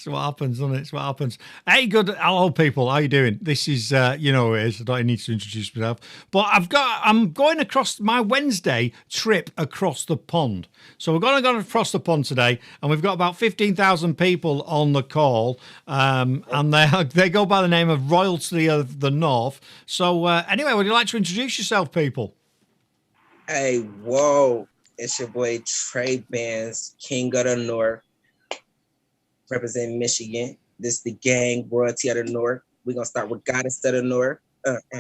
It's what happens, isn't it? It's what happens. Hey, good. Hello, people. How you doing? This is, you know who it is. I don't need to introduce myself. But I'm going across my Wednesday trip across the pond. So we're going to go across the pond today, and we've got about 15,000 people on the call, and they go by the name of Royalty of the North. So anyway, would you like to introduce yourself, people? Hey, whoa. It's your boy Trey Bands, King of the North. Representing Michigan. This is the gang, Royalty of the North. We're going to start with Goddess of the North. What's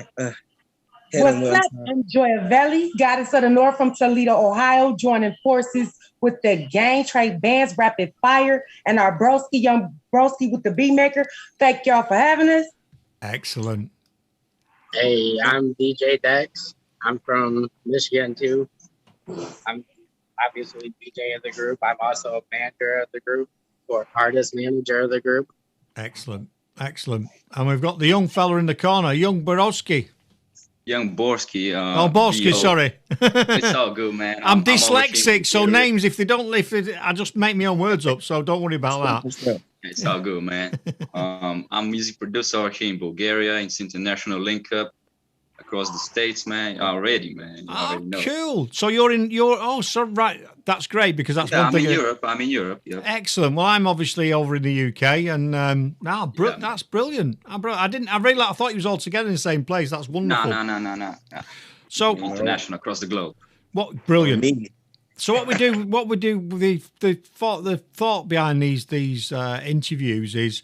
up? I'm Joya Velli, Goddess of the North from Toledo, Ohio, joining forces with the gang, Trey Bands, Rapid Fire, and our broski, young broski with the beat maker. Thank y'all for having us. Excellent. Hey, I'm DJ Dex. I'm from Michigan, too. I'm obviously DJ of the group. I'm also a manager of the group. Or artist manager of the group. Excellent. And we've got the young fella in the corner, young Borowski. Young Borski. Borski, sorry. It's all good, man. I'm dyslexic, so names, if they don't lift it, I just make my own words up, so don't worry about that. It's all good, man. I'm music producer here in Bulgaria. It's international link up across the states, man. Already, man. You already know. Cool. So right. That's great because that's one thing. I'm in Europe. Yeah. Excellent. Well, I'm obviously over in the UK, and that's brilliant. I thought you was all together in the same place. That's wonderful. No. So international across the globe. What brilliant. So what we do with the thought behind these interviews is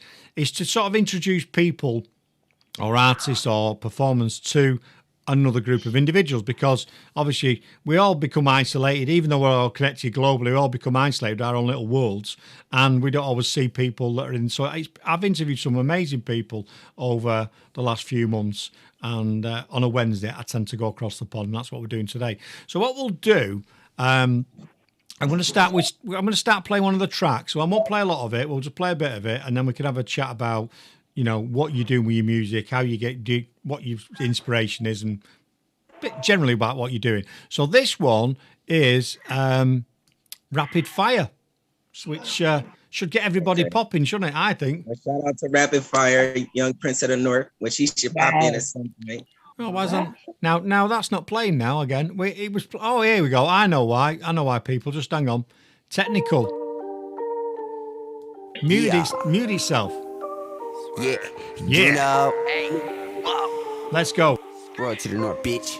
to sort of introduce people or artists or performers to another group of individuals, because obviously we all become isolated, even though we're all connected globally, we all become isolated, our own little worlds, and we don't always see people that are in. So I've interviewed some amazing people over the last few months, and on a Wednesday I tend to go across the pond, and that's what we're doing today. So what we'll do, I'm going to start playing one of the tracks. So I won't play a lot of it, we'll just play a bit of it, and then we can have a chat about, you know, what you're doing with your music, how you what your inspiration is, and generally about what you're doing. So this one is Rapid Fire, which should get everybody popping, shouldn't it? I think. Well, shout out to Rapid Fire, young Prince of the North, when she should pop in at some point. Oh, why isn't now that's not playing now again. It was. Oh, here we go. I know why. People, just hang on. Technical. Mute yourself. Yeah. You know. Let's go. Royalty to the North, bitch.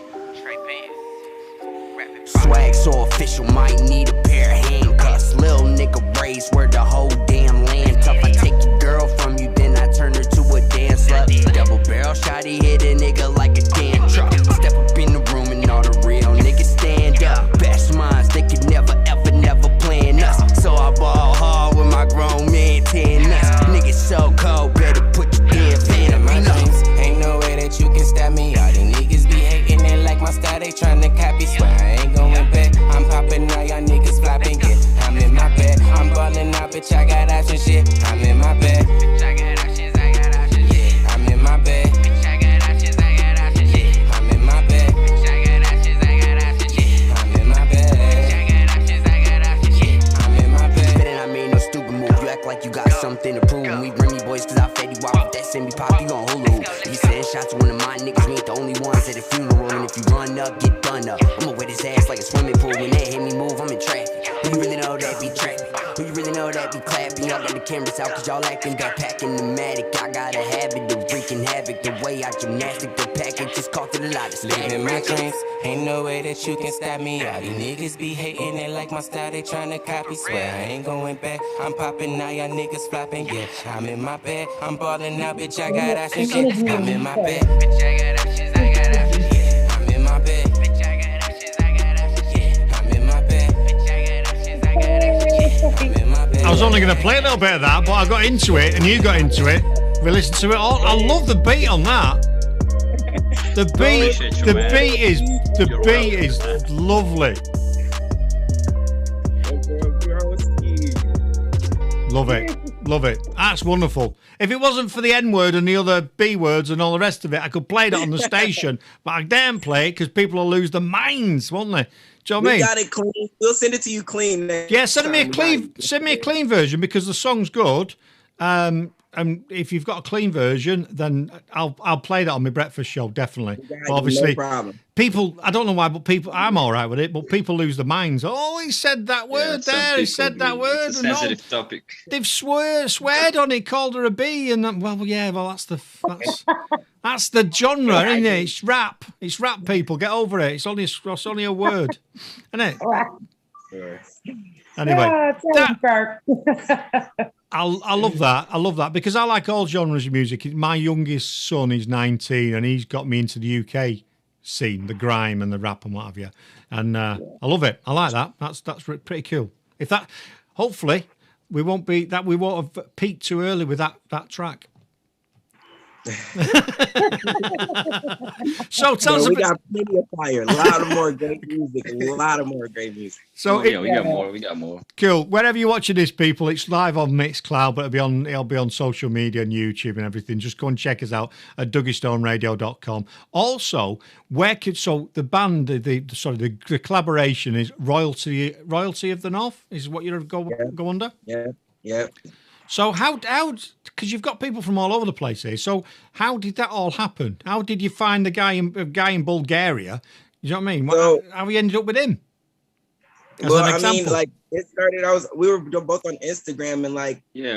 Swag so official, might need a pair of handcuffs. Lil nigga raised where the whole damn land tough. I take your girl from you, then I turn her to a damn slut. Double barrel shotty hit a nigga like a damn truck. Step up in the room and all the real niggas stand up. Best minds, they could never plan us. So I ball hard with my grown man 10 nuts. Niggas so cold, better put your damn fan in my dreams. Ain't no way that you can stop me. All these niggas be hating it like my style, they tryna copy. Swear I ain't going back. I'm popping now, y'all niggas flopping. Yeah, I'm in my bed. I'm ballin' out, bitch, I got options, shit. I'm in my bed. Bitch, I got options, yeah, I'm in my bed. Bitch, I got options, yeah, I'm in my bed. Bitch, I got options, yeah, I'm in my bed. Bitch, I got options, yeah, I'm in my bed. But I made no stupid move. You act like you got something to prove. We bring me boys cause I fed you walk with that semi pop, you gon' hula hoop. If you send shots to one of my niggas, we ain't the only ones at the funeral. And if you run up, get done up. I'ma wet his ass like a swimming pool. When they hit me move, I'm in traffic. Who you really know that be trapping? Who you really know that be clapping? Y'all got the cameras out cause y'all acting backpacking pneumatic. I got a habit of wreaking havoc. The way I gymnastic the package just caught to the loudest. Living my dreams, ain't no way that you can stop me. All these niggas be hating it like my style, they tryna copy. Swear I ain't going back. I'm popping now, y'all niggas flopping. Yeah, I'm in my bed. I'm ballin' out, bitch, I got options. Shit, I'm in my bed. Bitch, I got options, yeah, I'm in my bed. Bitch, I got options, yeah, I'm in my bed. Bitch, I got options, yeah, I'm in my bed. I was only going to play a little bit of that, but I got into it, and you got into it. We listened to it all. I love the beat on that. The beat is lovely. Love it. That's wonderful. If it wasn't for the N word and the other B words and all the rest of it, I could play it on the station, but I daren't play it because people will lose their minds, won't they? Do you know what I mean? We got it clean. We'll send it to you clean. Yeah, send me a clean version because the song's good. And if you've got a clean version, then I'll play that on my breakfast show, definitely. Guys, Obviously, no problem. people, I don't know why, but people, I'm all right with it, but people lose their minds. Oh, he said that word there. He said that word. It's a sensitive topic. They've sweared on it, called her a bee, and that's the genre, isn't it? It's rap. It's rap. People, get over it. It's only a word, isn't it? Sure. Anyway, I love that. I love that because I like all genres of music. My youngest son is 19 and he's got me into the UK scene, the grime and the rap and what have you. And I love it. I like that. That's pretty cool. Hopefully we won't have peaked too early with that track. So tell us. We got plenty of fire, a lot of more great music, So we got more. Cool. Wherever you're watching this, people, it's live on Mixcloud, but it'll be on social media and YouTube and everything. Just go and check us out at duggystoneradio.com. Also, the band, the collaboration is Royalty of the North is what you're go under. Yeah. So how because you've got people from all over the place here. So how did that all happen? How did you find the guy in Bulgaria? You know what I mean? How you ended up with him? It started. We were both on Instagram and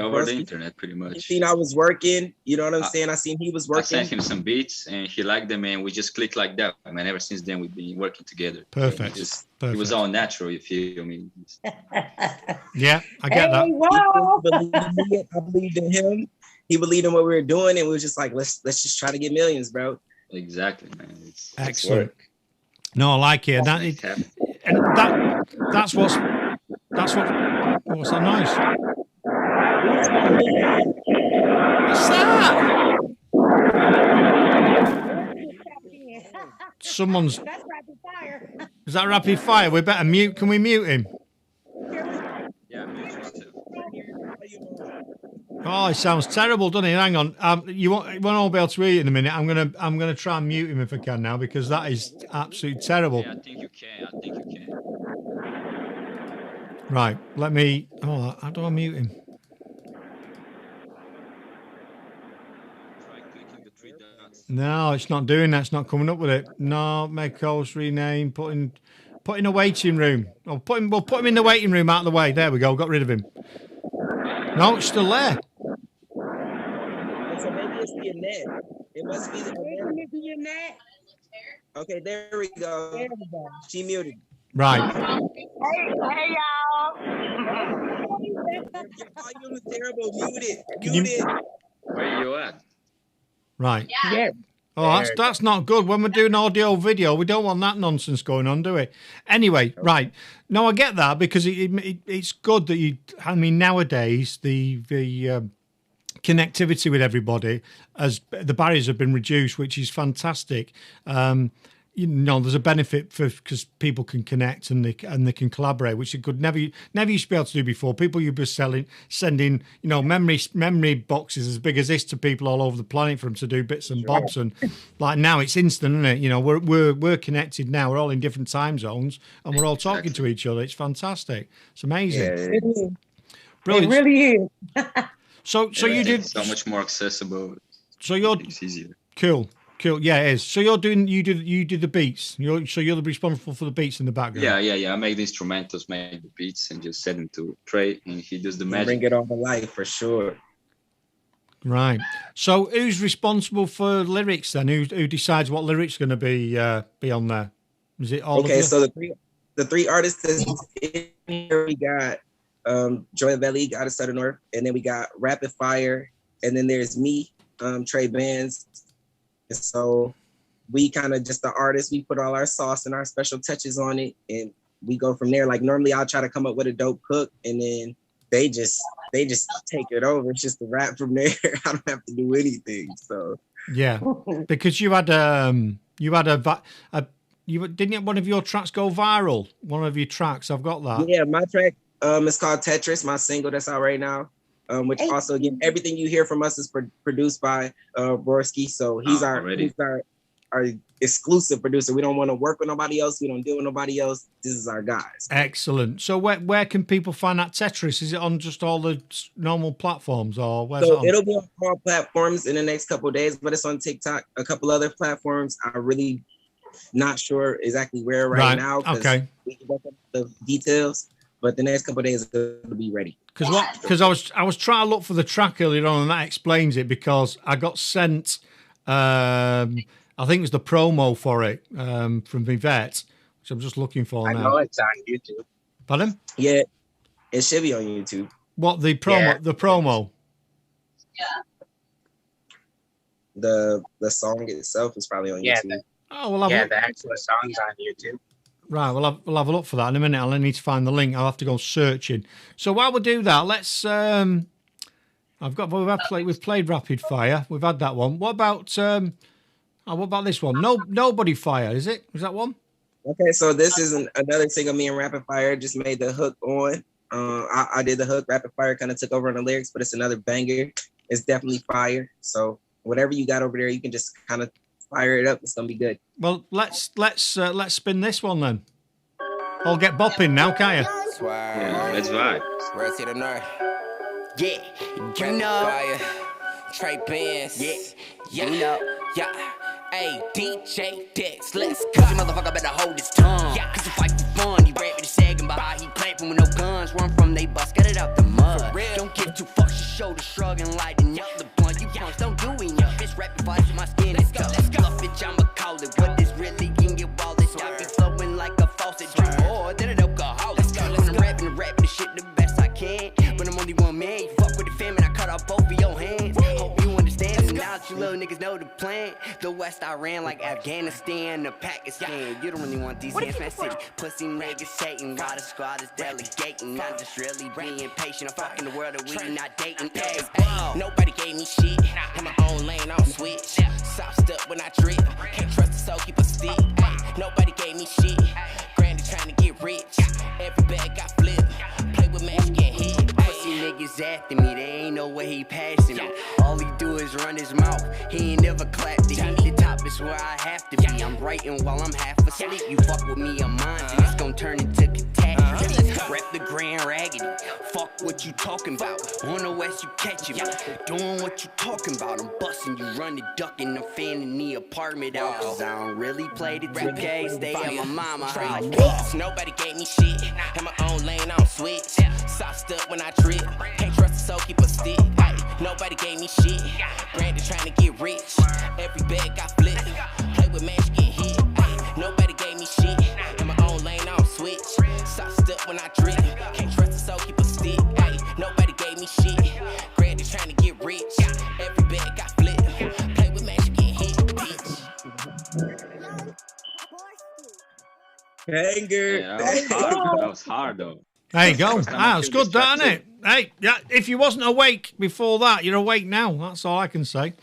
over the internet pretty much. He seen I was working. You know what I'm saying? I seen he was working. I sent him some beats and he liked them and we just clicked like that. I mean, ever since then we've been working together. Perfect. It was all natural, you feel me? Yeah, I get that. Wow. I believed in him. He believed in what we were doing, and we was just like, let's just try to get millions, bro. Exactly, man. Excellent. No, I like it. That's what's that noise? What's that? Someone's. That's rapid fire. Is that rapid fire? We better mute. Can we mute him? Yeah, mute yourself. Oh, it sounds terrible, doesn't it? Hang on. You won't all be able to hear it in a minute. I'm gonna try and mute him if I can now because that is absolutely terrible. Yeah, I think you can. Right. Let me. Oh, how do I mute him? Try clicking the 3 dots. No, it's not doing that. It's not coming up with it. No, make host, rename, put in a waiting room. We'll put him in the waiting room out of the way. There we go. Got rid of him. No, it's still there. So maybe it's the net. It must be the net. Okay, there we go. She muted. Right. Hey, y'all. Your volume is terrible. Mute it. Where you at? Right. Yeah. Oh, that's not good. When we're doing audio video, we don't want that nonsense going on, do we? Anyway, right. No, I get that because it's good that you. I mean, nowadays the connectivity with everybody, as the barriers have been reduced, which is fantastic. There's a benefit because people can connect and they can collaborate, which it could never used to be able to do before. People you'd be sending memory boxes as big as this to people all over the planet for them to do bits and bobs, and like now it's instant, isn't it? We're connected now. We're all in different time zones and we're all talking to each other. It's fantastic. It's amazing. Yeah, It is. Brilliant. It really is. So you did so much more accessible. So it's easier. Cool. Yeah, it is. So you did the beats. You're responsible for the beats in the background. Yeah. I make the instrumentals, make the beats, and just send them to Trey, and he does the magic. Bring it all to life for sure. Right. So who's responsible for lyrics then? Who decides what lyrics are going to be on there? Is it all? Okay, so the three artists that's in here, we got Joy Valley, out of Southern North, and then we got Rapid Fire, and then there's me, Trey Bands. And so we kind of just the artists, we put all our sauce and our special touches on it, and we go from there. Like normally I'll try to come up with a dope hook, and then they just take it over. It's just the rap from there. I don't have to do anything. So yeah, because didn't one of your tracks go viral? One of your tracks, I've got that. Yeah, my track is called Tetris, my single that's out right now. Which also, again, everything you hear from us is produced by Borski. So he's our our exclusive producer. We don't want to work with nobody else. We don't deal with nobody else. This is our guys. Excellent. So where can people find that Tetris? Is it on just all the normal platforms, or where's it on? It'll be on all platforms in the next couple of days, but it's on TikTok, a couple other platforms. I'm really not sure exactly where right now. Okay. We can work on the details, but the next couple of days it'll be ready. Because I was trying to look for the track earlier on, and that explains it, because I got sent I think it was the promo for it from Vivette, which I'm just looking for now. I know it's on YouTube. Pardon? Yeah, it should be on YouTube. What, the promo? Yeah. The promo. Yeah. The song itself is probably on YouTube. The actual song's on YouTube. Right, we'll have a look for that in a minute. I'll need to find the link. I'll have to go searching. So while we do that, let's. We've played Rapid Fire. We've had that one. What about this one? Nobody Fire, is it? Is that one? Okay, so this is another single me and Rapid Fire just made the hook on. I did the hook. Rapid Fire kind of took over on the lyrics, but it's another banger. It's definitely fire. So whatever you got over there, you can just kind of fire it up. It's gonna be good. Well, let's spin this one then. I'll get bopping now, can't you? Yeah, let's vibe. Where's it on earth? Yeah, you know. Fire. Trey Benz. Yeah, you know. Yeah. Hey, DJ Dex, let's go. Cause you motherfucker better hold his tongue. Yeah, cause you fight for fun. He rap with his second by. He clamping with no guns. Run from they bus, get it out the mud. Don't give two fucks, your shoulder shrugging, lighting up the blunt. You punch, don't do enough. Bitch, rapping fires in my skin. Let's go, let's go. Bitch, I'ma call it. What is really in your wallet? I be flowing like a faucet. Drink more than an alcoholic. Let's go, let's go. When I'm rapping the shit the best I can. But I'm only one man. You fuck with the fam and I cut off both of your hands. Hope you understand. And now that you little niggas know the plan. The West I ran like Afghanistan to Pakistan. You don't really want these hands, man. City pussy niggas hating. While the squad is delegating. I'm just really being patient. I'm fucking the world that we not dating. Hey, nobody gave me shit. In my own lane, I'll switch. Sauced up when I drip. Can't trust the soul, keep a stick. Nobody gave me shit. Granny trying to get rich. Every bag got flipped. Play with match, get hit. Pussy niggas after me. They ain't no way he passing me. All he do is run his mouth. He ain't never clapped to hit the top. Is where I have to be. I'm writing while I'm half asleep. You fuck with me, I'm mine. And it's gonna turn into catastrophe. Rep the Grand Raggedy. Fuck what you talking about. On the West, you catching me. Doing what you talking about. I'm busting you, running, ducking, I'm fanning the apartment out. Cause I don't really play the 2K. Stay at my mama house. Nobody gave me shit. In my own lane, I'll switch. Sauced up when I drip. Can't trust the soul, keep a stick. Nobody gave me shit. Granted trying to get rich. Every bag got flipped. Play with match, get hit. Nobody gave me shit. In my own lane, I'll switch. Sauced up when I drip. Can't trust the soul, keep a stick. Nobody gave me shit. Granted trying to get rich. Every bag got flipped. Play with match, get hit. Banger. Yeah, that was hard though. There you go. It's good, that, isn't it? Hey, yeah, if you wasn't awake before that, you're awake now. That's all I can say.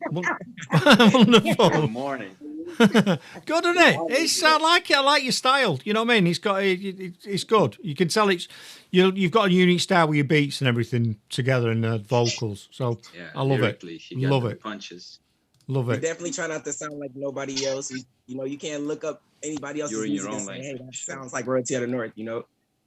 Wonderful. Good morning. Good, isn't it? I like it. I like your style. You know what I mean? It's good. You can tell you've got a unique style with your beats and everything together and the vocals. So yeah, I love it. Love it. Punches. Love it. You definitely try not to sound like nobody else. You know, you can't look up anybody else's music and say, hey, that sounds like Royalty of the North, you know?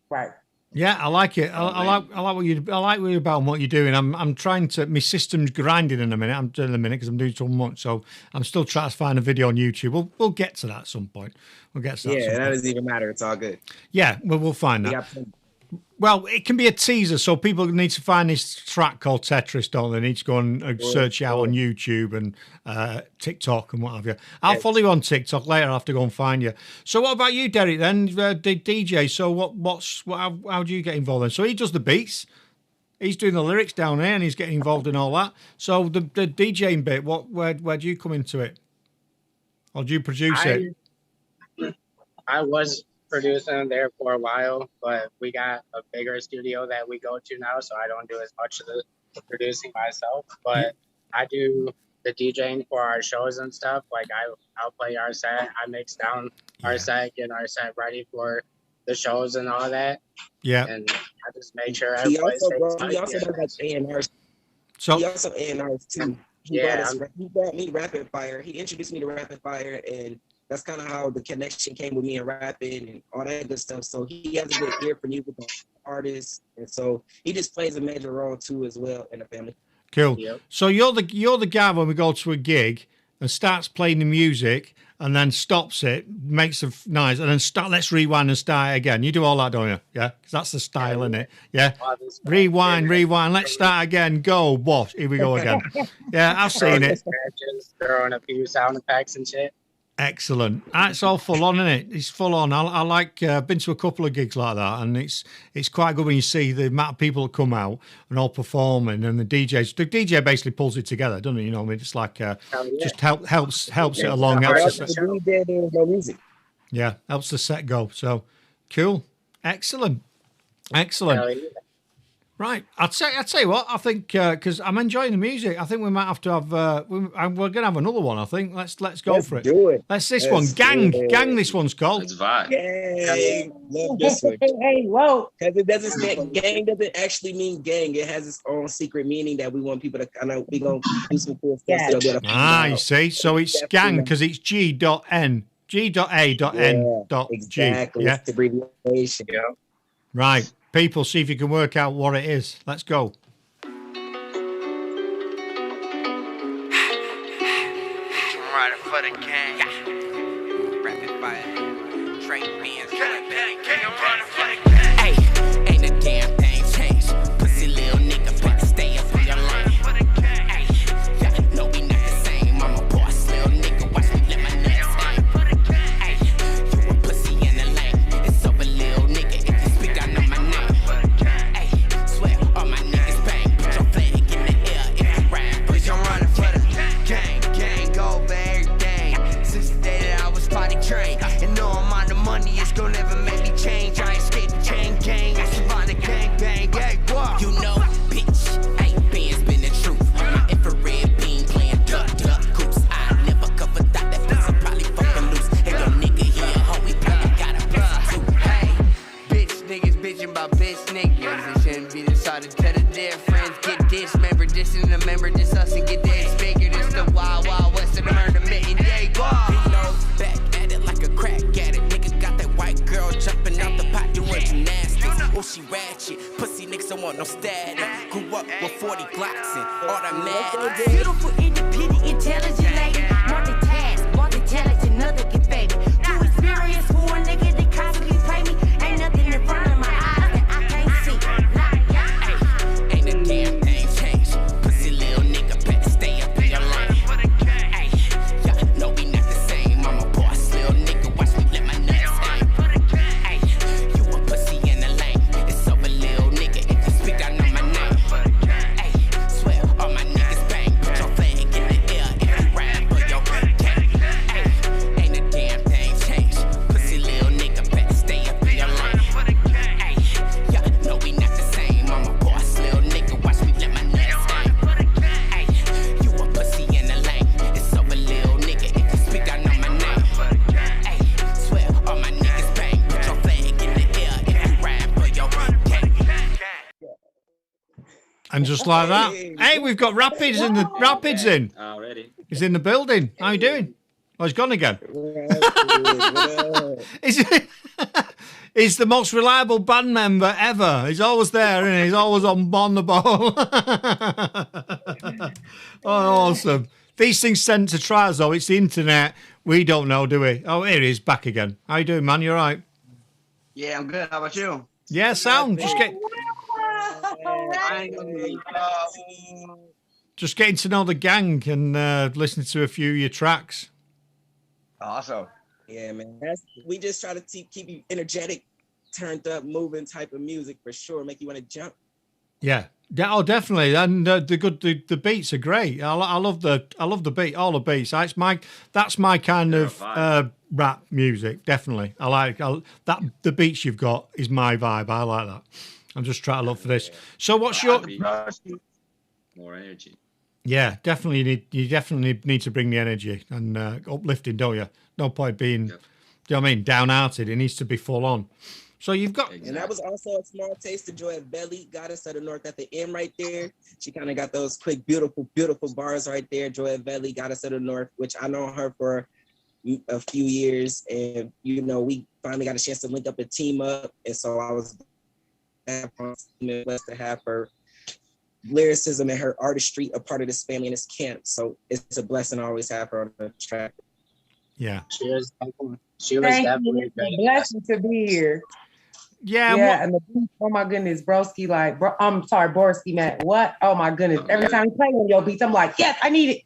Right. Yeah, I like it. I like what you're about and what you're doing. I'm trying to. My system's grinding in a minute. I'm doing a minute because I'm doing so much. So I'm still trying to find a video on YouTube. We'll get to that at some point. We'll get to that. Yeah, that doesn't even matter. It's all good. Yeah, we'll find that. Well, it can be a teaser, so people need to find this track called Tetris, don't they? They need to go and search out on YouTube and TikTok and what have you. I'll follow you on TikTok later. I'll have to go and find you. So what about you, Derek, then? The DJ, so how do you get involved in? So he does the beats. He's doing the lyrics down there and he's getting involved in all that. So the DJing bit, where do you come into it? Or do you produce it? I was producing there for a while, but we got a bigger studio that we go to now, so I don't do as much of the producing myself, but I do the DJing for our shows and stuff. Like I'll play our set, I mix down our set, get our set ready for the shows and all that. Yeah. And I just make sure everybody he also does like A&R. So he also A&Rs too. He brought me Rapid Fire. He introduced me to Rapid Fire, and that's kind of how the connection came with me and rapping and all that good stuff. So he has a good ear for music artists, and so he just plays a major role too as well in the family. Cool. Yep. So you're the guy when we go to a gig and starts playing the music and then stops it, makes a noise, and then let's rewind and start it again. You do all that, don't you? Yeah, because that's the style, isn't it? Yeah. Rewind, let's start again. Go, what? Here we go again. Yeah, I've seen it. Throwing a few sound effects and shit. Excellent. It's all full on, isn't it? It's full on. I like. Been to a couple of gigs like that, and it's quite good when you see the amount of people that come out and all performing, and the DJ basically pulls it together, doesn't it? You know, what I mean, it's like just helps it along. Helps no music. Yeah, helps the set go. So cool, excellent. Right, I'll tell you what. I think because I'm enjoying the music, I think we might have to have. We're going to have another one. I think let's go for it. Do it. Let's one. Gang. This one's called. It's vibe. Gang. Love this one. Hey, whoa! Because it doesn't stand. Gang doesn't actually mean gang. It has its own secret meaning that we want people to kind of. We gonna do some cool stuff. Yeah. You see, so it's gang because it's G.N. G.A.N. Exactly. Yeah. It's the abbreviation. Yeah. Right. People, see if you can work out what it is. Let's go. Riding for the gang. Rapid fire. Trade bands. Hey, ain't a damn thing changed. Pussy little nigga, better stay up in your lane. Hey, yeah, no, we not the same. I'm a boss, little nigga. Watch me let my nuts hang. Hey, you a pussy in the lane. It's over, little nigga. If you speak, I know my name. Hey, swear all my niggas bang. Put your flag in the air if you ride. But I'm running for the gang over everything. Since the day that I was potty trained, and know I'm on the money, it's gonna never make me change. I ain't scared to chain gang. I survive the gang bang. Hey, what? You know, bitch, ain't bands been the truth. My infrared beam playing duck coops. I never covered that. That pussy probably fucking loose. Hey, yo, nigga here, homie, probably got a pussy too. Hey, bitch niggas bitching about bitch niggas. It shouldn't be this hard to tell the dear friends. Get this member, this and the member, this us and get this figure. This the wild west of the murder mitten. Yeah, go. He knows back at it like a crack addict. Nigga got that white girl jumping out the pot doing gymnastics. Oh, she ratchet. Pussy niggas don't want no static. Grew up with 40 Glocks and automatics. Beautiful, independent, intelligent lady. Multitask, another get baby. Too experienced for a nigga that constantly play me. Ain't nothing in front of my eyes that I can't see. Hey, ain't a damn thing changed. Pussy little nigga, better stay up in your lane. Hey, yeah, no, we not the same. I'm a boss, little nigga. Watch me let my nuts hang. Hey, you a pussy in the lane. It's over, little nigga. If you speak, I know my name. Hey, swear all my niggas bang. Put your flag in the air if you ride for your gang. Hey, ain't a damn thing changed. Pussy little nigga, better stay up in your lane. Hey, yeah, no, we not the same. I'm a boss, little nigga. Watch me let my nuts hang. Hey, you a pussy in the lane. It's over, little nigga. If you speak, I know my name. Hey, swear all my niggas bang. Put your flag in the air if you ride for your gang. And just like that, hey, we've got Rapids in. Already. He's in the building. How you doing? Oh, he's gone again. He's the most reliable band member ever. He's always there, and he's always on the ball. Oh, awesome. These things sent to try us, though. It's the internet. We don't know, do we? Oh, here he is, back again. How you doing, man? You all right? Yeah, I'm good. How about you? Yeah, sound. Just getting to know the gang and listening to a few of your tracks. Awesome. Yeah, man. We just try to keep you energetic, turned up, moving type of music for sure. Make you want to jump. Yeah. Oh, definitely. And the beats are great. I love the beat, all the beats. That's my kind of rap music. Definitely. I like that. The beats you've got is my vibe. I like that. I'm just trying to look for this. So what's your more energy? Yeah, definitely. You definitely need to bring the energy and uplifting, don't you? No point being, do you know what I mean, downhearted. It needs to be full on. So you've got, and that was also a small taste of Joy Belly, Goddess of the North at the end right there. She kind of got those quick, beautiful, beautiful bars right there. Joy Belly, Goddess of the North, which I know her for a few years, and you know, we finally got a chance to link up and team up, and so I was blessed to have her lyricism and her artistry a part of this family and this camp. So it's a blessing to always have her on the track. Yeah, she was definitely a blessing to be here. Yeah, and the beat, oh my goodness, broski, like, I'm sorry, Borski, man, what? Oh my goodness, every time he plays on your beats, I'm like, yes, I need it.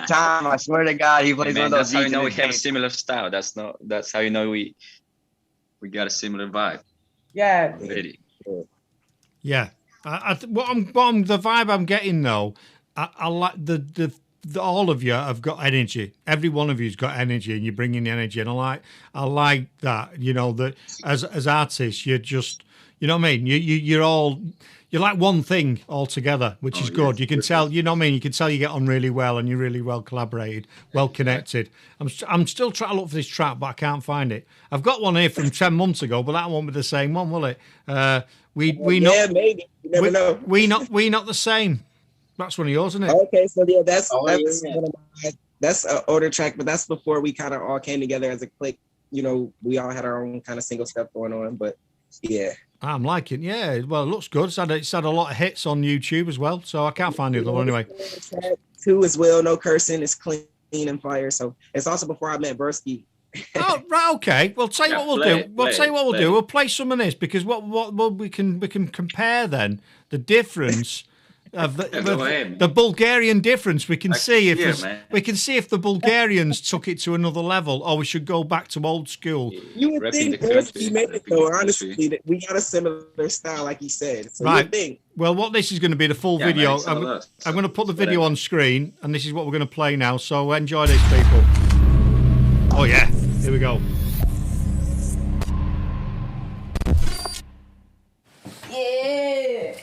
Time, I swear to God, he plays on those. That's how you know we have a similar style. That's how you know we got a similar vibe. Yeah. Really. Yeah. The vibe I'm getting though, I like the all of you have got energy. Every one of you's got energy, and you're bringing the energy, and I like that. You know that as artists, you're just, you know what I mean. You're like one thing all together, which is good. You can tell, you know what I mean. You can tell you get on really well, and you're really well collaborated, well connected. I'm still trying to look for this track, but I can't find it. I've got one here from 10 months ago, but that won't be the same one, will it? We not, maybe. You never know. We not the same. That's one of yours, isn't it? Okay, so yeah, that's one of my, that's an older track, but that's before we kind of all came together as a clique. You know, we all had our own kind of single stuff going on, but yeah. I'm liking, yeah. Well, it looks good. It's had a lot of hits on YouTube as well, so I can't find the other one anyway. Track 2 as well, no cursing. It's clean and fire. So it's also before I met Bursky. Oh, right, okay. Well, tell you what we'll do. We'll tell you what we'll do. We'll play some of this, because what we can compare then the difference of the Bulgarian difference. We can see if the Bulgarians took it to another level, or we should go back to old school. You would think Bursky made it though. Honestly, that we got a similar style, like he said. So right. Well, what this is going to be the full video. Man, I'm going to put the video on screen, and this is what we're going to play now. So enjoy this, people. Oh yeah, here we go. Yeah.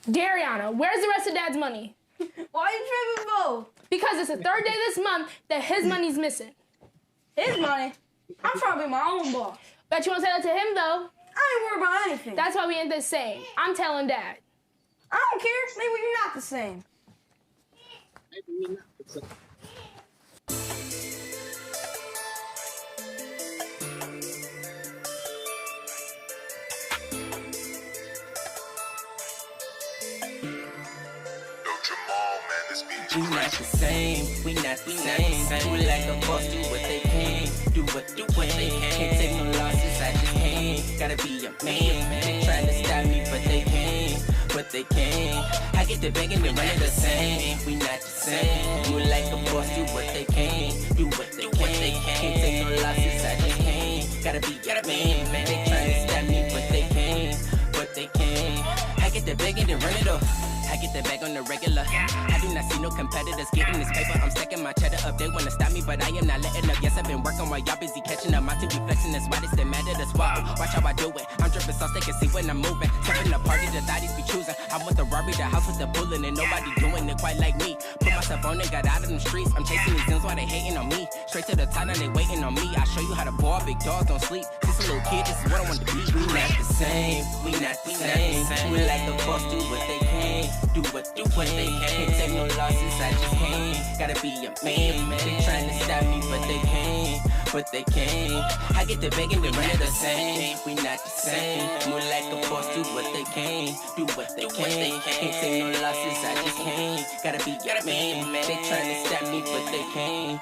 Dariana, where's the rest of Dad's money? Why are you tripping, Bo? Because it's the third day this month that his money's missing. His money? I'm trying to be my own boss. Bet you won't say that to him, though. I ain't worried about anything. That's why we ain't the same. I'm telling Dad. I don't care. Maybe you're not the same. Maybe we're not the same. We not the same, we not the same. We like a boss, do what they can, do what they can. Can't take no losses, I just can't. Gotta be a man. They trying to stop me, but they can't. I get the bag and they run it the same. We not the same. We like a boss, do what they can, do what they can. Can't take no losses, I just can't. Gotta be a man. They trying to stop me, but they can't. I get the bag and they run it up. I get the bag on the regular. I do not see no competitors getting this paper. I'm stacking my cheddar up. They wanna stop me, but I am not letting up. Yes, I've been working while y'all busy catching up. My team be flexing, that's why they stay mad at us. Wow, watch how I do it. I'm dripping sauce, they can see when I'm moving. Stepping the party, the thotties be choosing. I want the Rari, the house with the bullet, and nobody doing it quite like me. Put myself on it, got out of them streets. I'm chasing these things while they hating on me. Straight to the top, now they waiting on me. I show you how to ball, big dogs don't sleep. This a little kid, this is what I want to be. We not the same, we not the same. We like the boss, do what they can, do what they can. Can't take no losses, I just can't. Gotta be a man. They trying to stop me, but they can't. I get the bag and they run it the same. We not the same. More like a boss, do what they can, do what they can. Can't take no losses, I just can't. Gotta be a man. They trying to stop me, but they can't.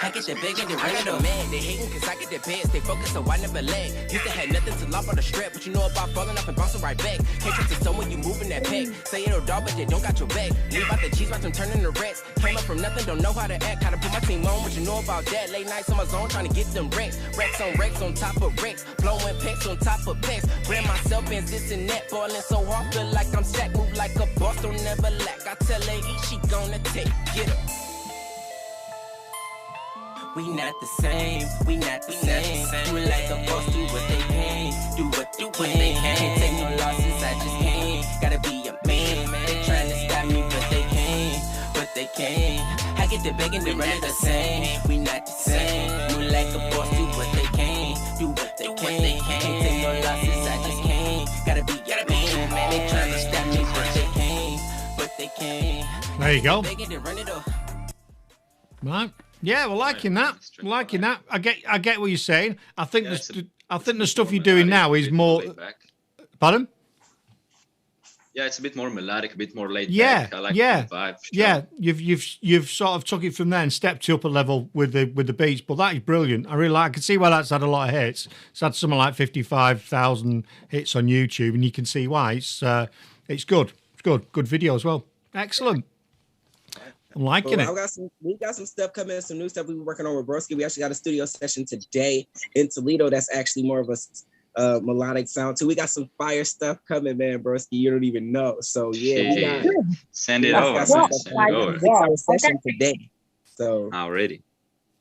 I get the bag and they run it up. Man, they hating cause I get their beds. They focus so I never lag. Used to have nothing to lop on the strap, but you know about falling off and bouncing right back. Can't trust the someone you moving that pack. Say it or dog, but they don't got your back. Leave out the cheese, watch them turning the rats. Came up from nothing, don't know how to act. How to put my team on, what you know about that. Late nights on my zone, trying to get them wrecks. Racks on top of racks. Blowing packs on top of packs. Brand myself in this and that. Ballin' so hard, feel like I'm Shaq. Move like a boss, don't never lack. I tell her eat, she gonna take. Get her. We not the same, we not the same. We like a boss, do what they can, do what they can. Can't take no losses, I just can't. Gotta be a man. They trying to stop me, but they can't. I get the bag and they run it the same. We not the same. We like a boss, do what they There you go. Right. Yeah, we're liking that. We're liking that. I get what you're saying. I think the stuff you're doing now is more. Pardon? Yeah, it's a bit more melodic, a bit more laid Yeah, back. I like yeah, the vibe. yeah. You've sort of took it from there and stepped up a level with the beats, but that is brilliant. I really like. I can see why that's had a lot of hits. It's had something like 55,000 hits on YouTube, and you can see why. It's good. It's good video as well. Excellent. I'm liking it. We got some stuff coming, some new stuff we were working on with Broski. We actually got a studio session today in Toledo. That's actually more of a melodic sound too. We got some fire stuff coming, man, Broski. You don't even know. So yeah, send it over. Send it over. 6-hour session today. So already.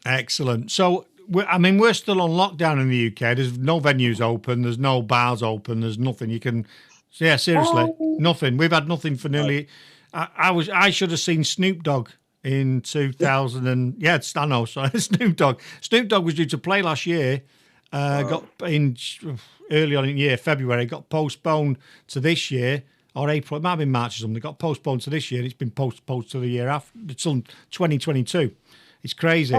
Excellent. So we're still on lockdown in the UK. There's no venues open. There's no bars open. There's nothing. You can. Yeah, seriously, nothing. We've had nothing for nearly. I should have seen Snoop Dogg in 2000 and I know. Sorry, Snoop Dogg. Snoop Dogg was due to play last year. Got in early on in the year, February, got postponed to this year, or April, it might have been March or something. It got postponed to this year, and it's been postponed to the year after. It's on 2022. It's crazy.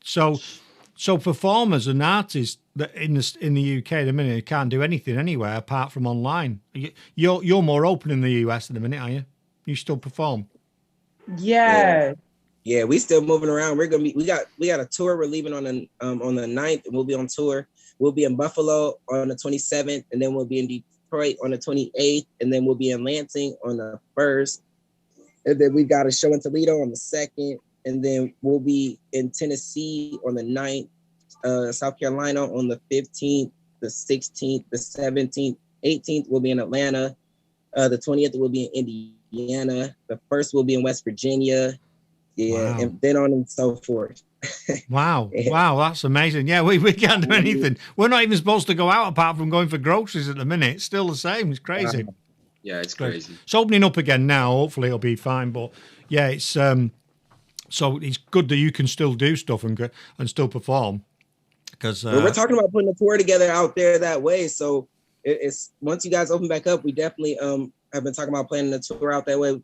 So performers and artists that in the UK at the minute can't do anything anywhere apart from online. You're more open in the US at the minute, are you? You still perform? Yeah. Yeah, we still moving around. We're gonna be. We got a tour. We're leaving on the 9th, and we'll be on tour. We'll be in Buffalo on the 27th, and then we'll be in Detroit on the 28th, and then we'll be in Lansing on the 1st. And then we got a show in Toledo on the 2nd, and then we'll be in Tennessee on the 9th, South Carolina on the 15th, the 16th, the 17th, 18th. We'll be in Atlanta. The 20th will be in Indiana. The 1st will be in West Virginia. Yeah, wow. And then on and so forth. Wow, that's amazing. Yeah, we can't do anything. We're not even supposed to go out apart from going for groceries at the minute. It's still the same. It's crazy. Yeah, it's crazy. It's opening up again now. Hopefully it'll be fine. But yeah, it's so it's good that you can still do stuff and still perform. Because we're talking about putting a tour together out there that way. So it's once you guys open back up, we definitely I've been talking about planning a tour out that way.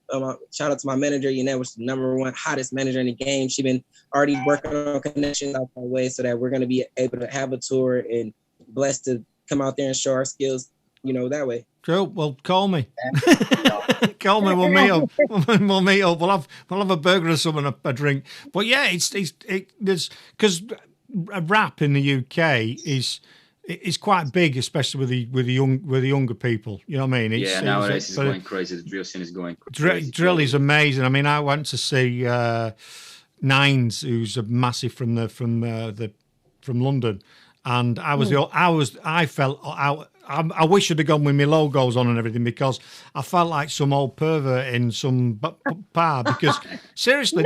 Shout out to my manager, which is the #1 hottest manager in the game. She's been already working on connections out that way so that we're going to be able to have a tour and blessed to come out there and show our skills, that way. Cool. Well, call me. Call me. We'll meet up. We'll meet up. We'll have a burger or something, a drink. But yeah, there's because rap in the UK is quite big, especially with the younger people. You know what I mean? Nowadays it's going crazy. The drill scene is going crazy. Drill is amazing. I mean, I went to see Nines, who's a massive from London, and I wish I'd have gone with my logos on and everything because I felt like some old pervert in some bar because seriously,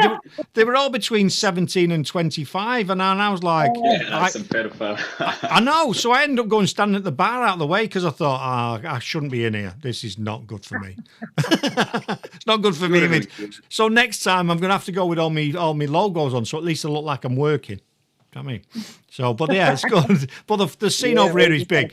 they were all between 17 and 25 and I was like... that's some pedophile. I know, so I ended up going standing at the bar out of the way because I thought, I shouldn't be in here. This is not good for me. It's not good for me. So next time I'm going to have to go with all my logos on so at least I look like I'm working. I mean, but yeah, it's good. But the scene over here is big.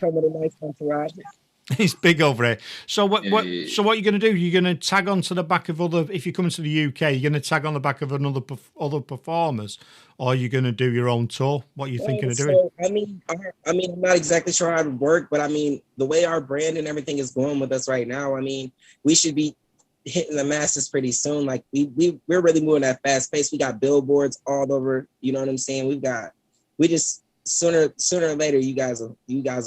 It's big over here. So what are you going to do? You're going to tag on to the back of other. If you come to the UK, you're going to tag on the back of other performers, or are you going to do your own tour? What are you thinking of doing? I mean, I'm not exactly sure how it would work, but I mean, the way our brand and everything is going with us right now, I mean, we should be hitting the masses pretty soon. Like we're really moving at fast pace. We got billboards all over. You know what I'm saying? We just sooner or later you guys will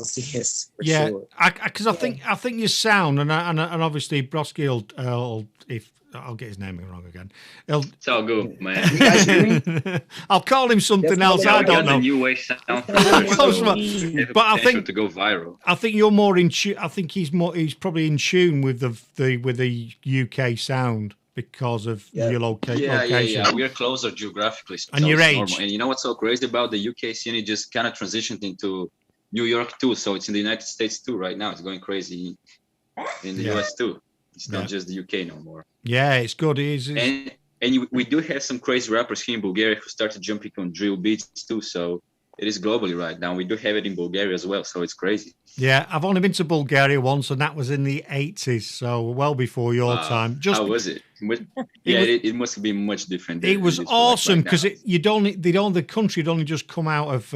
see us. For sure. Because I think your sound and obviously Broski will if I'll get his name wrong again. It's all good, man. I'll call him something else. I don't know. New way sound, but I think to go viral. I think you're more in tune. I think he's probably in tune with the UK sound because of your location. Yeah. We're closer geographically, so and your age. Normal. And you know what's so crazy about the UK scene? It just kind of transitioned into New York too. So it's in the United States too right now. It's going crazy in the US too. It's not just the UK no more. Yeah, it's good. It is. And we do have some crazy rappers here in Bulgaria who started jumping on drill beats too. So it is globally right now. We do have it in Bulgaria as well, so it's crazy. Yeah, I've only been to Bulgaria once, and that was in the 80s, so well before your time. How was it? It must have been much different. It was awesome because the country had only just come out of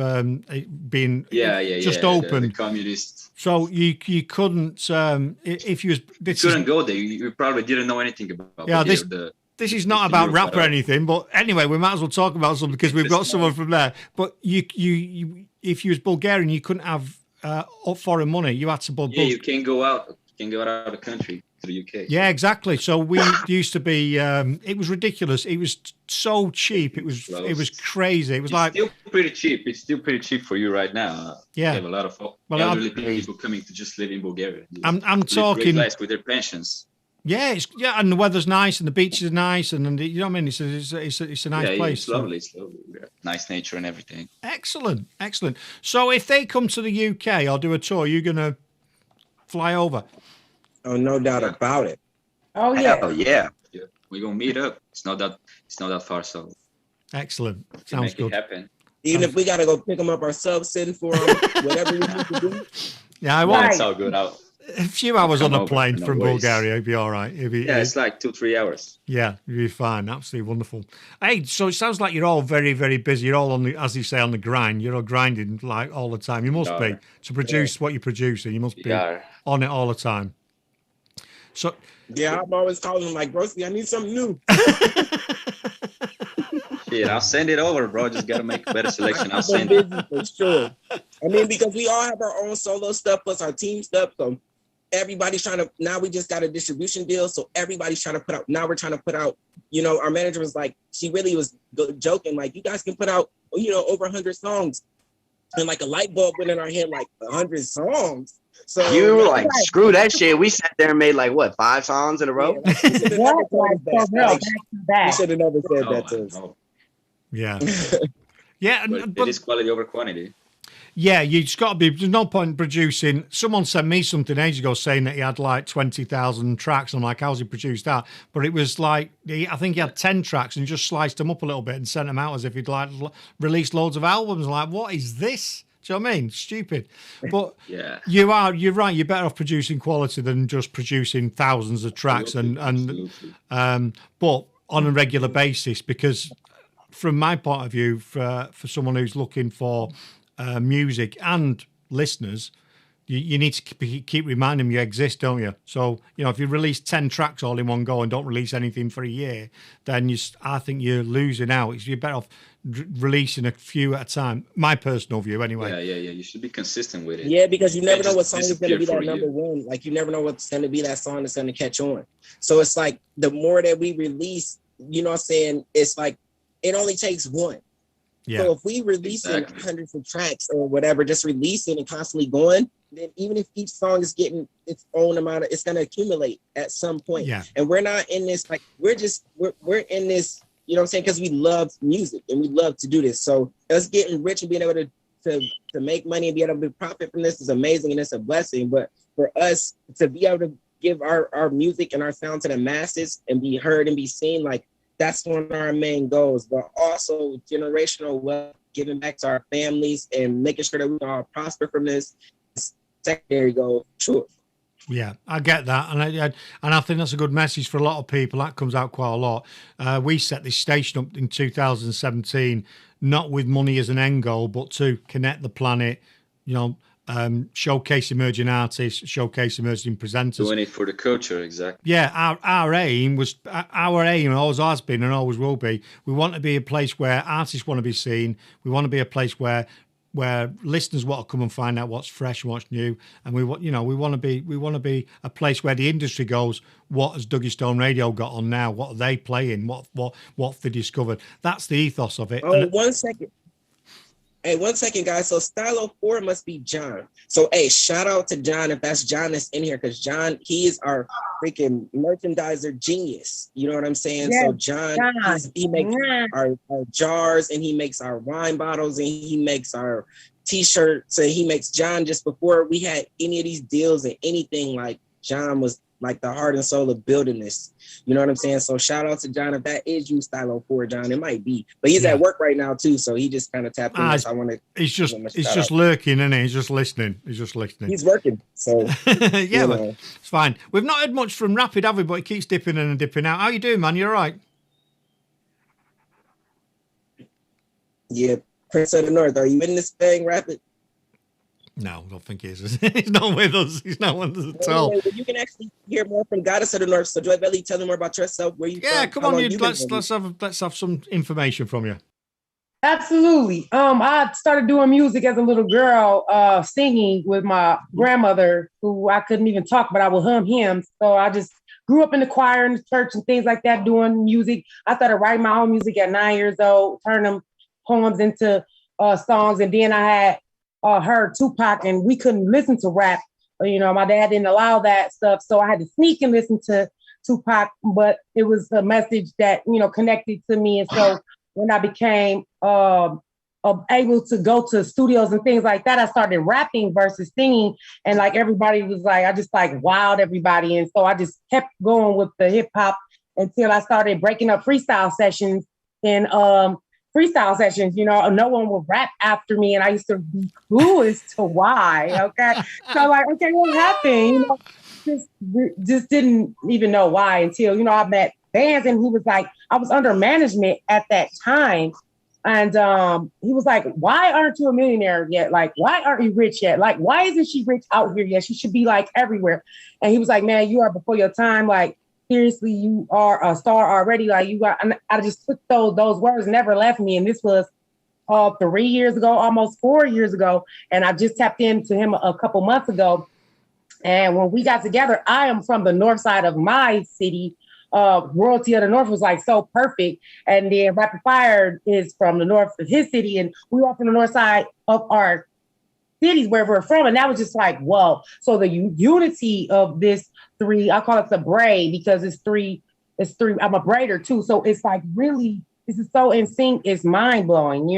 being just open. The communists. So you couldn't if you couldn't go there. You probably didn't know anything about. Yeah, this is not about rap or anything, but anyway, we might as well talk about something because we've got someone from there. But you if you was Bulgarian, you couldn't have foreign money. You had to. You can't go out. You can't go out of the country to the UK. Yeah, exactly. So we used to be. It was ridiculous. It was so cheap. It was crazy. It was still pretty cheap. It's still pretty cheap for you right now. Yeah, we have a lot of elderly people coming to just live in Bulgaria. I'm talking with their pensions. Yeah, and the weather's nice, and the beaches are nice, and you know what I mean. It's a nice place. It's lovely. It's lovely. Nice nature and everything. Excellent. So if they come to the UK or do a tour, you're gonna fly over. Oh, no doubt about it. Oh yeah. Oh yeah. We're gonna meet up. It's not that far, so excellent. Sounds good. It happen. Even if we gotta go pick them up ourselves, send for them, whatever we need to do. Yeah, I want. That's all good. A few hours on a plane from Bulgaria, it'd be all right. It's like 2-3 hours. Yeah, you'd be fine. Absolutely wonderful. Hey, so it sounds like you're all very, very busy. You're all on the, as you say, on the grind. You're all grinding like all the time. You must be to produce what you're producing. You must be on it all the time. So yeah, I'm always calling them like, Broski, I need something new. Shit, I'll send it over, bro. Just gotta make a better selection. I'll send it. For sure. I mean, because we all have our own solo stuff plus our team stuff. So everybody's trying to, now we just got a distribution deal. So everybody's trying to put out, now we're trying to put out, you know, our manager was like, she really was joking, like, you guys can put out, you know, over 100 songs. And like a light bulb went in our head, like 100 songs. So you were like, screw that shit. We sat there and made like what, 5 songs in a row? We should have never said that to us. Yeah. Yeah. But it is quality over quantity. Yeah, you just got to be. There's no point in producing. Someone sent me something ages ago saying that he had like 20,000 tracks. I'm like, how's he produced that? But it was like, I think he had 10 tracks and just sliced them up a little bit and sent them out as if he'd like released loads of albums. Like, what is this? Do you know what I mean? Stupid. But yeah, you're right. You're better off producing quality than just producing thousands of tracks but on a regular basis, because from my point of view, for someone who's looking for music and listeners, you need to keep reminding them you exist, don't you? So, you know, if you release 10 tracks all in one go and don't release anything for a year, then I think you're losing out. You're better off releasing a few at a time. My personal view, anyway. Yeah. You should be consistent with it. Yeah, because you never know what song is going to be that number one. Like, you never know what's going to be that song that's going to catch on. So it's like the more that we release, you know what I'm saying? It's like it only takes one. Yeah. So if we release hundreds of tracks or whatever, just releasing and constantly going, then even if each song is getting its own amount of, it's going to accumulate at some point. Yeah. And we're not in this, like, we're in this, you know what I'm saying? Because we love music and we love to do this. So us getting rich and being able to make money and be able to profit from this is amazing and it's a blessing. But for us to be able to give our music and our sound to the masses and be heard and be seen, like, that's one of our main goals, but also generational wealth, giving back to our families and making sure that we all prosper from this secondary goal. Sure. Yeah, I get that, and I think that's a good message for a lot of people. That comes out quite a lot. We set this station up in 2017, not with money as an end goal, but to connect the planet, you know, showcase emerging artists, showcase emerging presenters. Doing it for the culture, exactly. Yeah, our aim always has been and always will be. We want to be a place where artists want to be seen. We want to be a place where listeners want to come and find out what's fresh and what's new. And we want to be a place where the industry goes, what has Duggystone Radio got on now? What are they playing? What have they discovered? That's the ethos of it. Oh, 1 second. Hey, 1 second, guys. So Stylo 4 must be John. So, hey, shout out to John if that's John that's in here, because John, he is our freaking merchandiser genius. You know what I'm saying? Yes, so John. He makes our jars, and he makes our wine bottles, and he makes our T-shirts, and he makes John, just before we had any of these deals and anything, like, John was like the heart and soul of building this. You know what I'm saying? So shout out to John. If that is you, Stylo 4 John, it might be. But he's at work right now too, so he just kind of tapped in. So I want to. He's just lurking, isn't he? He's just listening. He's working. So yeah, but it's fine. We've not heard much from Rapid, have we? But he keeps dipping in and dipping out. How you doing, man? You all right? Yeah, Prince of the North. Are you in this thing, Rapid? No, I don't think he is. He's not with us. He's not with us at all. Well, you can actually hear more from Goddess of the North. So, Joy Belly, tell them more about yourself. Where you? Yeah, from? come on, let's have some information from you. Absolutely. I started doing music as a little girl, singing with my grandmother, who I couldn't even talk, but I would hum hymns. So I just grew up in the choir in the church and things like that, doing music. I started writing my own music at 9 years old, turning them poems into songs, and then I had heard Tupac, and we couldn't listen to rap. You know, my dad didn't allow that stuff, so I had to sneak and listen to Tupac. But it was a message that connected to me, and so when I became able to go to studios and things like that, I started rapping versus singing, and like everybody was like, I just like wowed everybody, and so I just kept going with the hip hop until I started breaking up freestyle sessions and freestyle sessions, no one would rap after me, and I used to be clueless to why. Okay, so like, okay, what happened? Just didn't even know why until I met Bands, and he was like, I was under management at that time, and he was like, "Why aren't you a millionaire yet? Like, why aren't you rich yet? Like, why isn't she rich out here yet? She should be like everywhere." And he was like, "Man, you are before your time. Like, seriously, you are a star already. Like you got." And I just took those words, never left me. And this was 3 years ago, almost 4 years ago. And I just tapped into him a couple months ago. And when we got together, I am from the north side of my city. Royalty of the North was like so perfect. And then Rapid Fire is from the north of his city. And we are from the north side of our cities where we're from. And that was just like, whoa. So the unity of this three, I call it the braid because it's three. I'm a braider too. So it's like really, this is so in sync. It's mind blowing,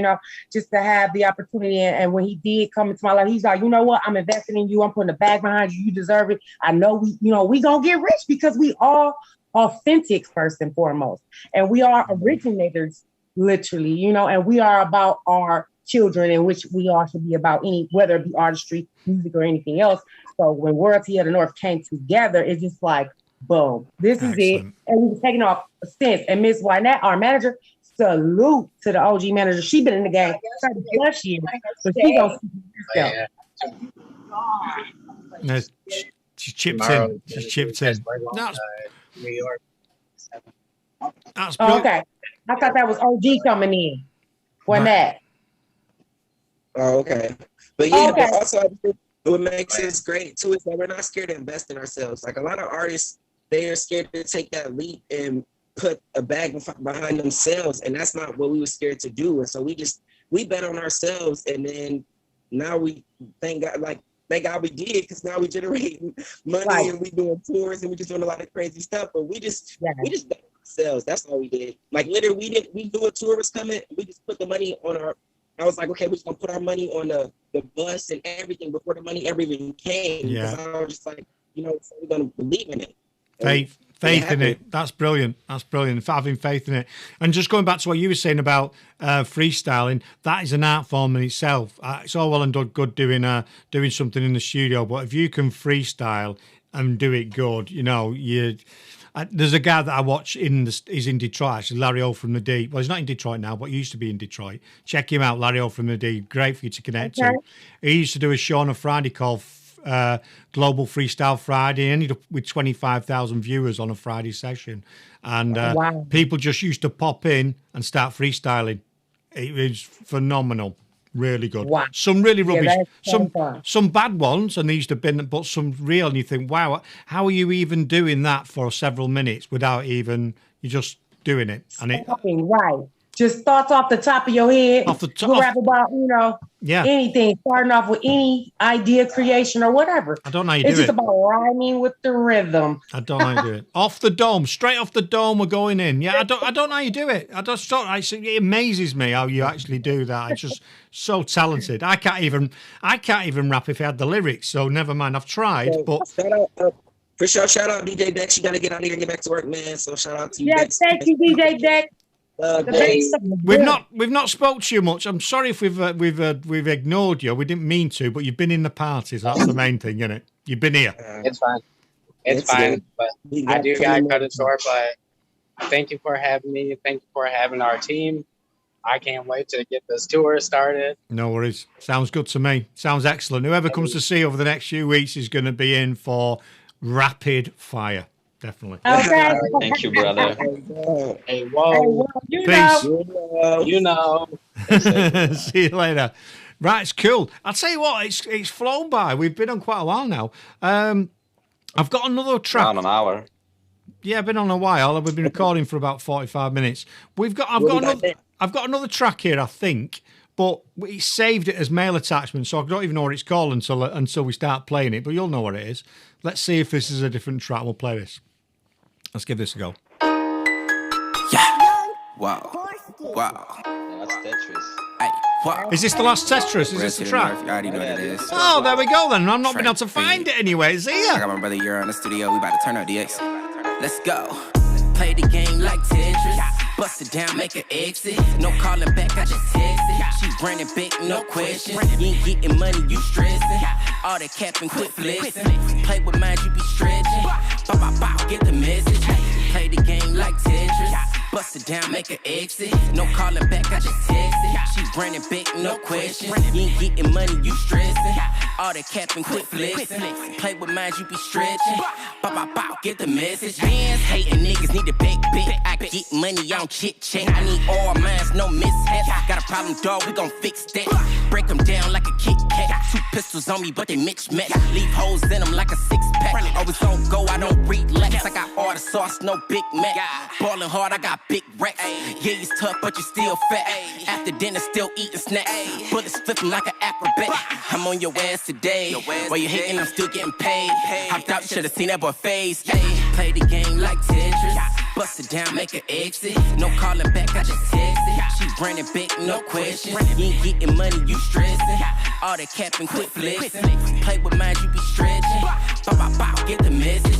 just to have the opportunity. And when he did come into my life, he's like, you know what? I'm investing in you. I'm putting a bag behind you. You deserve it. I know we gonna get rich because we all authentic first and foremost. And we are originators, literally, and we are about our children, in which we all should be about whether it be artistry, music, or anything else. So when Royalty of the North came together, it's just like, boom, this is it. And we were taking off since. And Miss Wynette, our manager, salute to the OG manager. She been in the game 30+ years, so she gonna see herself. She chipped in. She chipped in. New York. That's okay. I thought that was OG coming in. Wynette. Oh, okay. But yeah, okay. But also I think what makes us great too is that we're not scared to invest in ourselves. Like a lot of artists, they are scared to take that leap and put a bag behind themselves, and that's not what we were scared to do. And so we bet on ourselves, and then now we thank God we did, because now we generating money and we doing tours and we just doing a lot of crazy stuff. But we just bet on ourselves. That's all we did. Like literally, we knew a tour was coming. We just put the money on our. I was like, okay, we're just gonna put our money on the bus and everything before the money ever even came. Yeah. I was just like, so we're gonna believe in it. Faith in it. That's brilliant. Having faith in it. And just going back to what you were saying about freestyling, that is an art form in itself. It's all well and good doing something in the studio, but if you can freestyle and do it good, there's a guy that I watch he's in Detroit, actually, Larry O from the D. Well, he's not in Detroit now, but he used to be in Detroit. Check him out, Larry O from the D. Great for you to connect to. He used to do a show on a Friday called Global Freestyle Friday. Ended up with 25,000 viewers on a Friday session, and people just used to pop in and start freestyling. It was phenomenal, really good. Wow. Some really rubbish, so some bad ones, and these have been, but some real. And you think, wow, how are you even doing that for several minutes without even you're just doing it? And just thoughts off the top of your head. Off the top. You rap about, anything, starting off with any idea creation or whatever. I don't know how you do it. It's just about rhyming with the rhythm. I don't know how you do it. Off the dome, straight off the dome, we're going in. Yeah, I don't know how you do it. It amazes me how you actually do that. It's just so talented. I can't even rap if I had the lyrics. So never mind. I've tried, but For sure, shout out DJ Dex. You gotta get out here and get back to work, man. So shout out to you, Yeah, Dex. thank you, DJ Deck. We've not spoke to you much. I'm sorry if we've ignored you. We didn't mean to, but you've been in the parties. That's the main thing, isn't it? You've been here. It's fine. It's fine. good. But I do got to cut it short. But thank you for having me. Thank you for having our team. I can't wait to get this tour started. No worries. Sounds good to me. Sounds excellent. Whoever comes to see over the next few weeks is going to be in for rapid fire. Definitely. Okay. Thank you, brother. Hey, whoa. Peace. You know. See you later. Right, it's cool. I'll tell you what, it's flown by. We've been on quite a while now. I've got another track. Around an hour. Yeah, I've been on a while. We've been recording for about 45 minutes. I've got another track here, I think, but we saved it as mail attachment, so I don't even know what it's called until we start playing it. But you'll know what it is. Let's see if this is a different track. We'll play this. Let's give this a go. Yeah. Wow. Wow. Yeah, that's Tetris. Hey, wow. Is this the last Tetris? Is this the track? You already know what it is. Oh, there we go then. I've not been able to find it anyway. It's I here. got my brother Euro in the studio. We about to turn up the X. Let's go. Play the game like Tetris. Bust it down, make an exit. No calling back, I just text it. She running back, no question. You ain't getting money, you stressing. All that capping, quit flexing. Play with mine, you be stretching. Bow, bow, bow, get the message. Play the game like Tetris. Bust it down, make an exit. No calling back, I just text it. She running back, no question. You ain't getting money, you stressing. All that capping, quit flexing. Play with mine, you be stretching. Bow, bow, bow, get the message. Fans hating niggas need to back big. I get money on chit chat. I need all mines, no mishaps. Got a problem, dog, we gon' fix that. Break them down like a Kit Kat. 2 pistols on me, but they mix match. Leave holes in them like a 6-pack. Always on go, I don't relax. I got all the sauce, no Big Mac. Ballin' hard, I got big racks. Yeah, it's tough, but you still fat. After dinner, still eating snacks. Bullets flipping like an acrobat. I'm on your ass today. While you hating, I'm still getting paid. Hopped out, should've seen that boy face. Play the game like Tetris. Bust it down, make an exit. No calling back, I just text it. She running back, no question. You ain't getting money, you stressing. All that capping, quit flexing. Play with mine, you be stretching. Bow, bow, bow, get the message.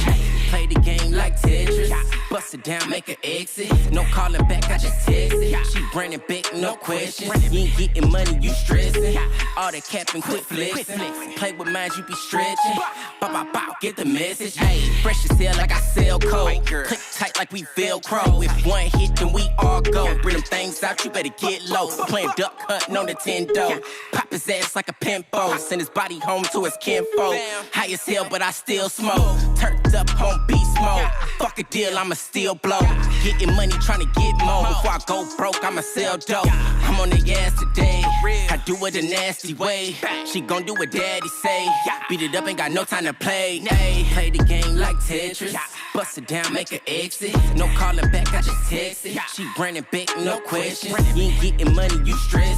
Play the game like Tetris. Bust it down, make an exit. No calling back, I just text it. She running back, no question. You ain't getting money, you stressing. All that capping, quit flexing. Play with mine, you be stretching. Bow, bow, bow, get the message. Fresh as hell like I sell cold. Click tight like we Velcro. If one hit, then we all go. Bring them things out, you better get low. Playing duck hunting on Nintendo. Pop his ass like a pimpo. Send his body home to his kinfolk. High as hell, but I still smoke. Turned up home beast mode. Fuck a deal, I'ma still blow. Getting money, tryna get more. Before I go broke, I'ma sell dope. I'm on the ass today. I do it a nasty way. She gon' do what daddy say. Beat it up, ain't got no time to play. Play the game like Tetris. Bust it down, make an exit. No calling back, I just text it. She running back, no question. You ain't getting money, you stressing.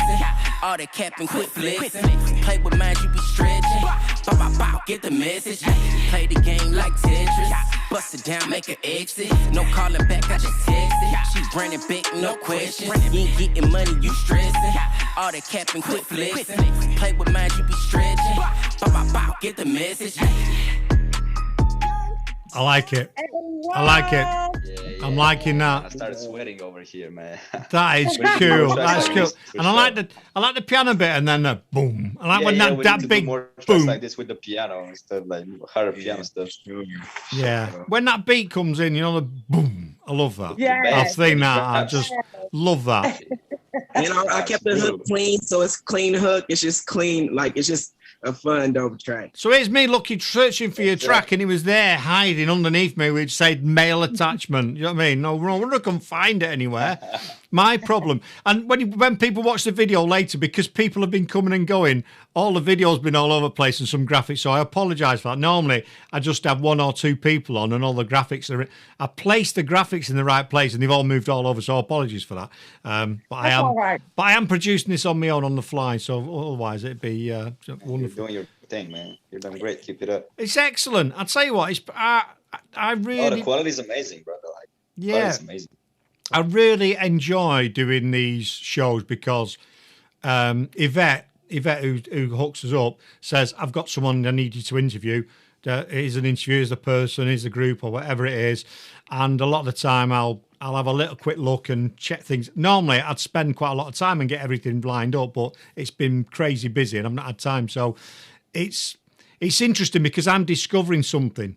All that capping, quit flexing. Play with mine, you be stretching. Bow, bow, bow, get the message. Play the game like Tetris. Bust it down, make an exit. No calling back, I just text it. She running back, no question. You ain't getting money, you stressing. All that capping, quit flexing. Play with mine, you be stretching. Bow, bow, bow, get the message. I like it. I like it. Yeah, I'm liking that. I started sweating over here, man. That is cool. That's cool. And I like the piano bit and then the boom. I like when that big more boom like this with the piano and stuff, like harder piano stuff. Yeah. When that beat comes in, you know, the boom. I love that. Yeah. I've seen that. I just love that. You know, I kept the hook clean, so it's clean hook. It's just clean, like it's just a fun dope track. So here's me searching for your track, and he was there hiding underneath me, which said male attachment. You know what I mean? No, I wonder if I can find it anywhere. My problem. And when people watch the video later, because people have been coming and going, all the video's been all over the place and some graphics, so I apologise for that. Normally, I just have 1 or 2 people on and all the graphics are... I placed the graphics in the right place and they've all moved all over, so apologies for that. But I am producing this on my own on the fly, so otherwise it'd be wonderful. You're doing your thing, man. You're doing great. Keep it up. It's excellent. I'll tell you what, I really... the quality is amazing, brother. Like, yeah. It's amazing. I really enjoy doing these shows because Yvette, who hooks us up, says, I've got someone I need you to interview. is an interview, is the person, is the group, or whatever it is. And a lot of the time, I'll have a little quick look and check things. Normally, I'd spend quite a lot of time and get everything lined up, but it's been crazy busy and I've not had time. So it's interesting because I'm discovering something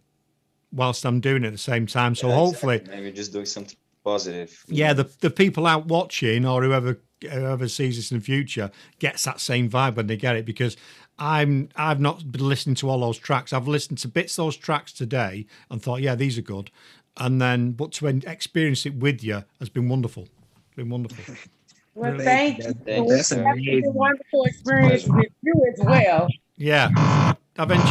whilst I'm doing it at the same time. So hopefully, exactly. Maybe just doing something positive. Yeah, the people out watching or whoever sees this in the future gets that same vibe when they get it, because I've not been listening to all those tracks. I've listened to bits of those tracks today and thought, yeah, these are good. And then, but to experience it with you has been wonderful. It's been wonderful. Well, thank you. That's It's amazing. a wonderful experience with you as well. Yeah, I've enjoyed.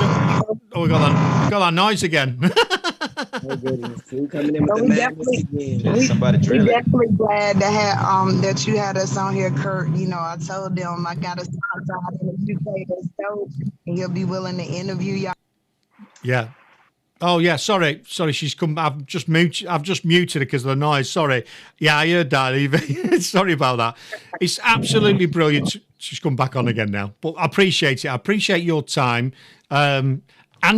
Oh, we got that noise again. Oh, goodness. We coming in with the madness again. Somebody We drilling. definitely glad to have that you had us on here, Kurt. You know, I told them I got a sponsor in the UK that's dope, and he'll be willing to interview y'all. Yeah. Oh yeah, sorry. She's come. I've just muted her because of the noise. Sorry. Yeah, I heard that. Eva. Sorry about that. It's absolutely brilliant. She's come back on again now. But I appreciate it. I appreciate your time and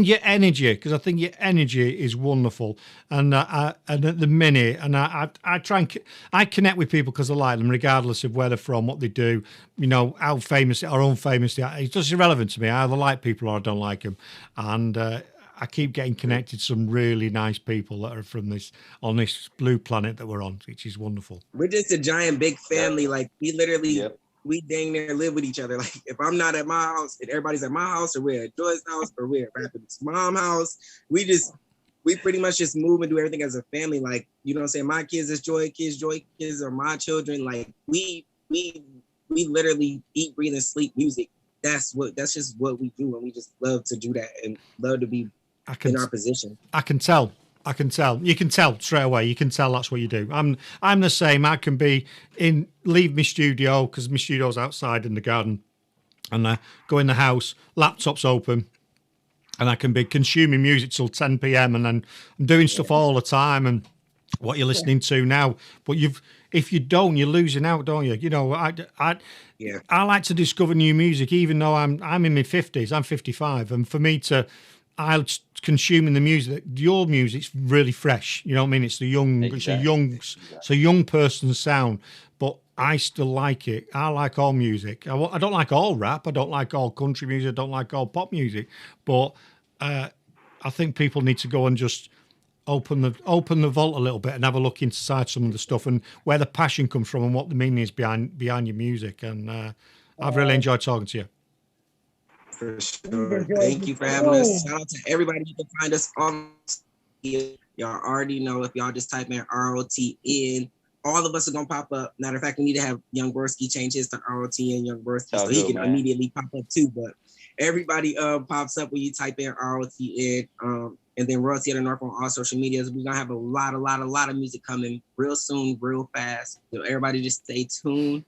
your energy, because I think your energy is wonderful. And at the minute, and I try and I connect with people because I like them, regardless of where they're from, what they do, you know, how famous or unfamous they are. It's just irrelevant to me. I either like people or I don't like them. And I keep getting connected to some really nice people that are from this blue planet that we're on, which is wonderful. We're just a giant big family. Like we literally, we dang near live with each other. Like if I'm not at my house and everybody's at my house, or we're at Joy's house, or we're at Rapid's mom's house, we pretty much just move and do everything as a family. Like, you know what I'm saying? My kids is Joy kids are my children. Like we literally eat, breathe, and sleep music. That's just what we do, and we just love to do that and love to be in our position. I can tell. You can tell straight away. You can tell that's what you do. I'm the same. I can leave my studio, because my studio's outside in the garden, and go in the house, laptop's open, and I can be consuming music till 10 p.m. and then I'm doing stuff all the time. And what you're listening to now, but if you don't, you're losing out, don't you? You know, I like to discover new music, even though I'm in my 50s. I'm 55, and for me I'm consuming the music. Your music's really fresh. You know what I mean? It's it's a young person's sound, but I still like it. I like all music. I don't like all rap. I don't like all country music. I don't like all pop music. But I think people need to go and just open the vault a little bit and have a look inside some of the stuff and where the passion comes from and what the meaning is behind your music. And I've really enjoyed talking to you. For sure. Thank you for having us. Shout out to everybody. You can find us on. Y'all already know, if y'all just type in ROTN, all of us are gonna pop up. Matter of fact, we need to have Young Broski change his to ROTN Young Broski, so he can immediately pop up too. But everybody pops up when you type in ROTN. And then Royalty of the North on all social medias. We're gonna have a lot of music coming real soon, real fast. So everybody just stay tuned.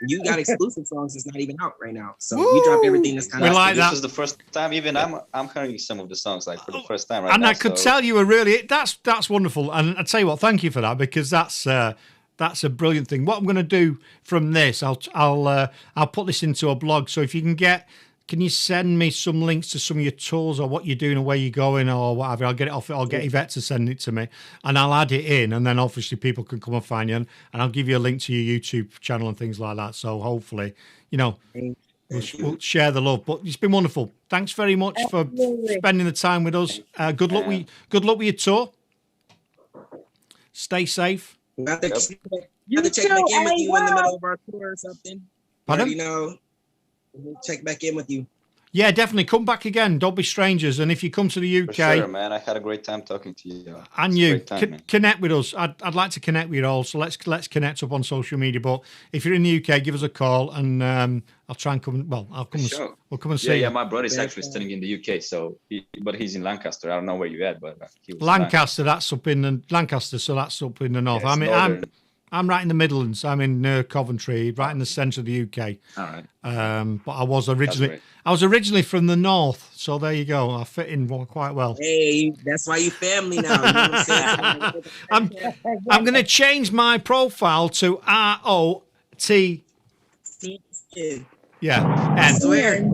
You got exclusive songs that's not even out right now, so we drop everything that's kind of. Like this is the first time even I'm hearing some of the songs like for the first time right and now. I could tell you were really that's wonderful, and I tell you what, thank you for that, because that's a brilliant thing. What I'm going to do from this, I'll put this into a blog. So if you can you send me some links to some of your tours or what you're doing or where you're going or whatever? I'll get it off. I'll get Yvette to send it to me, and I'll add it in, and then obviously people can come and find you, and I'll give you a link to your YouTube channel and things like that. So hopefully, you know, we'll share the love. But it's been wonderful. Thanks very much for spending the time with us. Good luck with your tour. Stay safe. You have to check back in with you in the middle of our tour or something. Pardon? You know. We'll check back in with you. Yeah, definitely. Come back again. Don't be strangers. And if you come to the UK... For sure, man. I had a great time talking to you. And you. Connect with us. I'd like to connect with you all. So let's connect up on social media. But if you're in the UK, give us a call, and I'll try and come... Well, I'll come and, we'll come and see you. Yeah, my brother is actually studying in the UK, but he's in Lancaster. I don't know where you're at, but he was Lancaster, that's up in the... Lancaster, so that's up in the north. Yeah, I'm right in the Midlands. I'm in Coventry, right in the centre of the UK. All right. But I was originally from the north, so there you go. I fit in quite well. Hey, that's why you family now. You know what I'm saying? I'm going to change my profile to ROT. Yeah. I swear.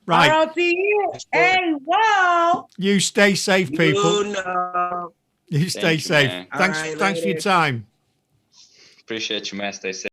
Right. ROTN. Hey, whoa. You stay safe, people. You know. You stay Thank you, safe. man. Thanks All right, for your later. time. Appreciate you, man. Stay safe.